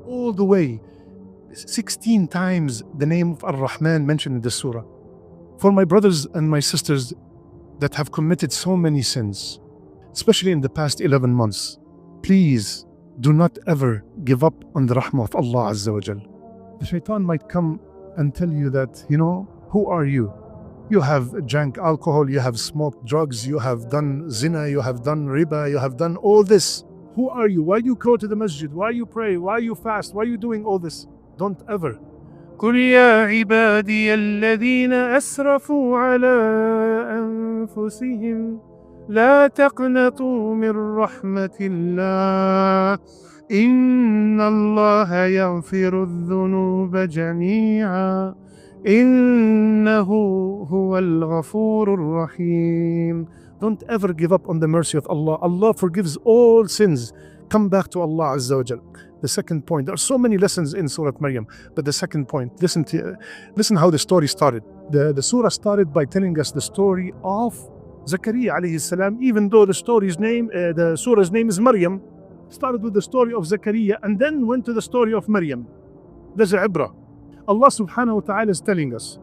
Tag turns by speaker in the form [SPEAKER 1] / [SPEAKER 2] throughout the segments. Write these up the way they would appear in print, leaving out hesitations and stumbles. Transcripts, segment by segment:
[SPEAKER 1] all the way. 16 times the name of Ar-Rahman mentioned in the surah. For my brothers and my sisters that have committed so many sins, especially in the past 11 months, please do not ever give up on the rahmah of Allah Azza wa Jal. The shaitan might come and tell you that, who are you? You have drank alcohol, you have smoked drugs, you have done zina, you have done riba, you have done all this. Who are you? Why do you go to the masjid? Why you pray? Why you fast? Why are you doing all this? Don't ever.
[SPEAKER 2] قل يا عبادي الذين أسرفوا على أنفسهم لا تقنطوا من رحمة الله إن الله يغفر الذنوب جميعا إنه هو الغفور الرحيم.
[SPEAKER 1] Don't ever give up on the mercy of Allah. Allah forgives all sins. Come back to Allah Azza wa Jal. The second point, there are so many lessons in Surah Maryam, but the second point, listen how the story started. The surah started by telling us the story of Zakaria alayhi salam, even though the surah's name is Maryam. Started with the story of Zakaria and then went to the story of Maryam. There's a ibrah. Allah subhanahu wa ta'ala is telling us,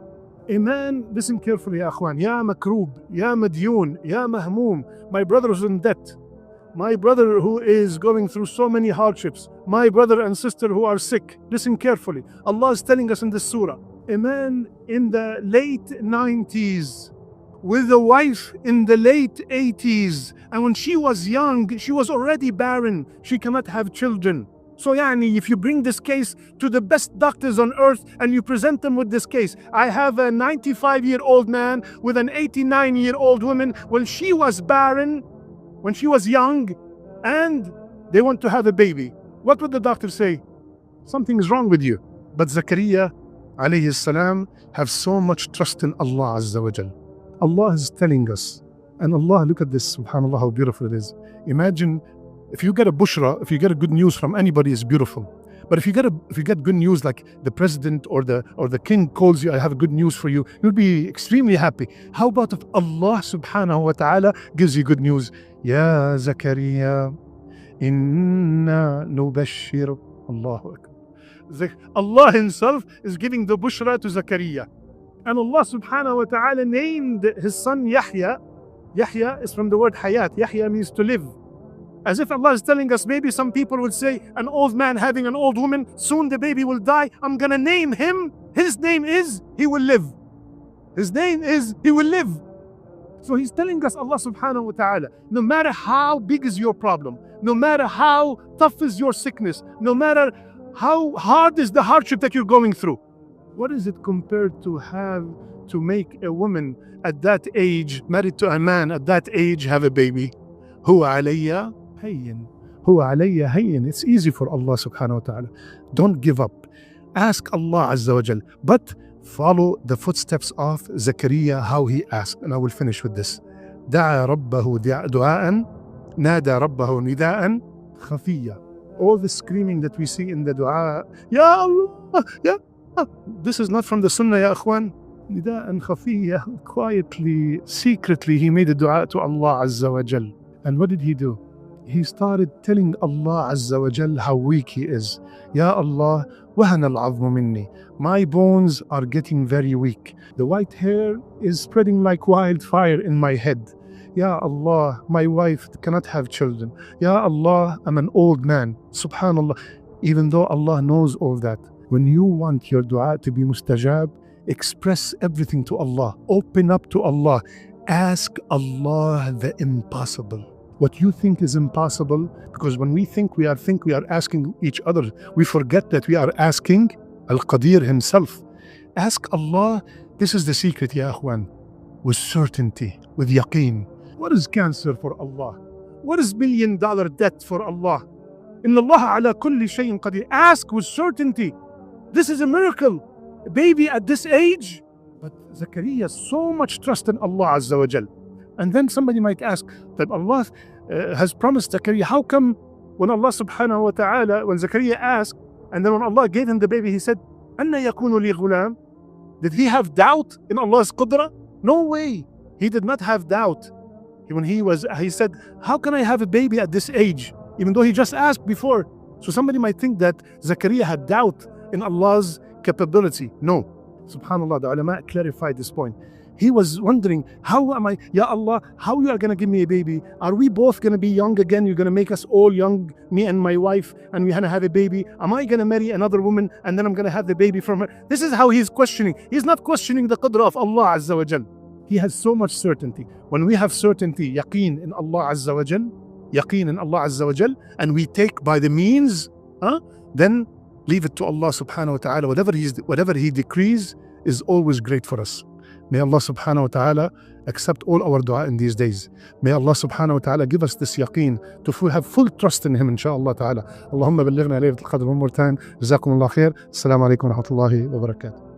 [SPEAKER 1] a man, listen carefully ya akhwan, ya makroob, ya madyoon, ya mahmoom, my brother is in debt, my brother who is going through so many hardships, my brother and sister who are sick. Listen carefully. Allah is telling us in this surah, a man in the late 90s with a wife in the late 80s, and when she was young, she was already barren. She cannot have children. So if you bring this case to the best doctors on earth and you present them with this case, I have a 95-year-old man with an 89-year-old woman. Well, she was barren when she was young and they want to have a baby. What would the doctor say? Something is wrong with you. But Zakaria alayhi salam have so much trust in Allah Azza wa Jal. Allah is telling us, and Allah, look at this, subhanAllah, how beautiful it is. Imagine if you get a bushra, if you get a good news from anybody, it's beautiful. But if you get good news, like the president or the king calls you, I have good news for you, you'll be extremely happy. How about if Allah subhanahu wa ta'ala gives you good news? Ya Zakaria, inna nubashshir. Allahu Akbar. Allah himself is giving the bushra to Zakaria. And Allah subhanahu wa ta'ala named his son Yahya. Yahya is from the word hayat. Yahya means to live. As if Allah is telling us, maybe some people would say, an old man having an old woman, soon the baby will die. I'm gonna name him. His name is, he will live. His name is, he will live. So he's telling us, Allah subhanahu wa ta'ala, no matter how big is your problem, no matter how tough is your sickness, no matter how hard is the hardship that you're going through, what is it compared to make a woman at that age, married to a man at that age, have a baby? Huwa alayya hayyin. Huwa alayya hayyin. It's easy for Allah subhanahu wa ta'ala. Don't give up. Ask Allah Azza wa Jal. But follow the footsteps of Zakaria, how he asked. And I will finish with this. دعا ربه دعاء نادى ربه نداء خفيا. All the screaming that we see in the dua, Ya Allah, Ya Allah. This is not from the Sunnah, Ya Akhwan. Nida'an khafiyya, quietly, secretly, he made a dua to Allah Azza wa Jal. And what did he do? He started telling Allah Azza wa Jal how weak he is. Ya Allah, wahana al-'azmu minni. My bones are getting very weak. The white hair is spreading like wildfire in my head. Ya Allah, my wife cannot have children. Ya Allah, I'm an old man. Subhanallah. Even though Allah knows all that, when you want your dua to be mustajab, express everything to Allah. Open up to Allah. Ask Allah the impossible. What you think is impossible, because when we think we are asking each other, we forget that we are asking Al-Qadir himself. Ask Allah. This is the secret, ya akhwan, with certainty, with yaqeen. What is cancer for Allah? What is $1 million debt for Allah? Inna Allah ala kulli shayin qadir. Ask with certainty. This is a miracle. A baby at this age. But Zakaria, so much trust in Allah Azza wa Jal. And then somebody might ask that Allah has promised Zakaria, how come when Allah subhanahu wa ta'ala, when Zakaria asked, and then when Allah gave him the baby, he said, Anna yakunu li ghulam? Did he have doubt in Allah's qudra? No way. He did not have doubt. He said, how can I have a baby at this age? Even though he just asked before. So somebody might think that Zakaria had doubt in Allah's capability. No. Subhanallah, the ulama clarified this point. He was wondering, how am I, Ya Allah, how you are going to give me a baby? Are we both going to be young again? You're going to make us all young, me and my wife, and we're going to have a baby? Am I going to marry another woman and then I'm going to have the baby from her? This is how he's questioning. He's not questioning the qadr of Allah Azza wa Jal. He has so much certainty. When we have certainty, yaqeen in Allah Azza wa Jal, yaqeen in Allah Azza wa Jal, and we take by the means, then leave it to Allah subhanahu wa ta'ala. Whatever He decrees is always great for us. May Allah subhanahu wa ta'ala accept all our dua in these days. May Allah subhanahu wa ta'ala give us this yaqeen to have full trust in Him, inshaAllah ta'ala. Allahumma ballighna laylatul qadr one more time. Jazakumullah khair. Assalamu alaikum wa rahmatullahi wa barakatuh.